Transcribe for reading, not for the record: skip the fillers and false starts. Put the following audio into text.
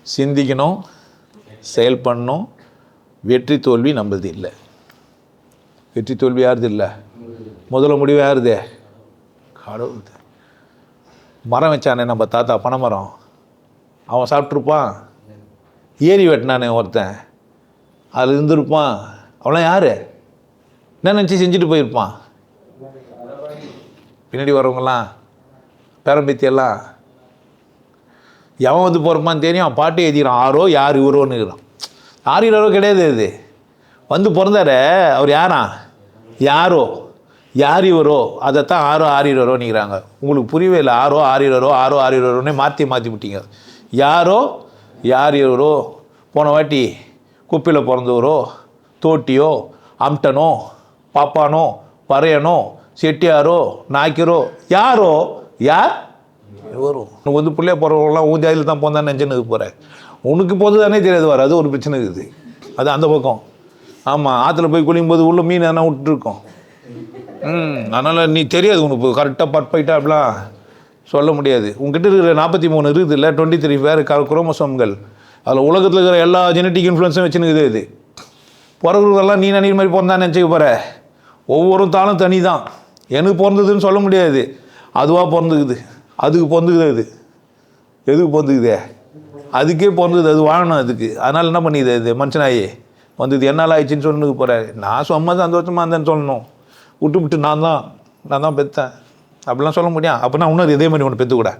சிந்திக்கணும், செயல் பண்ணணும். வெற்றி தோல்வி நம்மளது இல்லை. வெற்றி தோல்வி யாருது இல்லை. முதல்ல முடிவு யாருது? கடவுள். மரம் வச்சானே நம்ம தாத்தா, பனை மரம், அவன் சாப்பிட்ருப்பான். ஏரி வெட்டினானே ஒருத்தன், அதில் இருந்திருப்பான். அவளாம் யார்? என்ன நினச்சி செஞ்சுட்டு போயிருப்பான். பின்னாடி வரவங்கலாம், பேரம்பேத்தியெல்லாம் எவன் வந்து பிறப்பான்னு தெரியும். பாட்டு எழுதிக்கிறான், ஆரோ யார் இவரோன்னு இருக்கிறான். யார் இவரோ கிடையாது. இது வந்து பிறந்தார அவர் யாரா? யாரோ யார் இவரோ, அதைத்தான் ஆரோ ஆரிரோ நிற்கிறாங்க. உங்களுக்கு புரியவே இல்லை. ஆரோ ஆரிரோ, ஆரோ ஆரிரோன்னே மாற்றி விட்டீங்க. யாரோ யார் இவரோ. போன வாட்டி குப்பையில் பிறந்தவரோ, தோட்டியோ, அம்டனோ, பாப்பானோ, பறையனோ, செட்டியாரோ, நாய்க்கரோ, யாரோ யார் வரும். உனக்கு வந்து பிள்ளைய போகிறவங்களாம் ஊஞ்சாதியில் தான் போந்தான்னு நினச்சின்னு போகிறேன். உனக்கு போது தானே தெரியாது வர. அது ஒரு பிரச்சனை இருக்குது. அது அந்த பக்கம். ஆமாம், ஆற்றுல போய் குளிக்கும்போது உள்ள மீன் எதனா விட்டுருக்கோம். அதனால் நீ தெரியாது உனக்கு கரெக்டாக பட்பைட்டா அப்படிலாம் சொல்ல முடியாது. உங்ககிட்ட இருக்கிற 43 இருக்குது இல்லை, 23 வேறு குரோமோசோம்கள். அதில் உலகத்தில் இருக்கிற எல்லா ஜெனட்டிக் இன்ஃப்ளூயன்ஸும் வச்சுன்னுக்குது. இது பிறகுறதெல்லாம் நீ நினைக்கிற மாதிரி பிறந்தான்னு நினச்சிக்க போகிற. ஒவ்வொரு தாளும் தனி தான். எனக்கு பிறந்ததுன்னு சொல்ல முடியாது. அதுவாக பிறந்துக்குது, அதுக்கு பிறந்துக்குது. அது எதுக்கு பிறந்துக்குதே? அதுக்கே பிறந்தது, அது வாழணும் அதுக்கு. அதனால் என்ன பண்ணிது இது மனுஷனாயே வந்தது என்னால் ஆயிடுச்சின்னு சொன்னதுக்கு போகிறேன். நான் சும்மா சந்தோஷமாக இருந்தேன்னு சொல்லணும். விட்டு நான் தான் பெற்றேன் அப்படிலாம் சொல்ல முடியும். அப்போ நான் இன்னொரு இதே மாதிரி ஒன்று பெற்றுக்கூட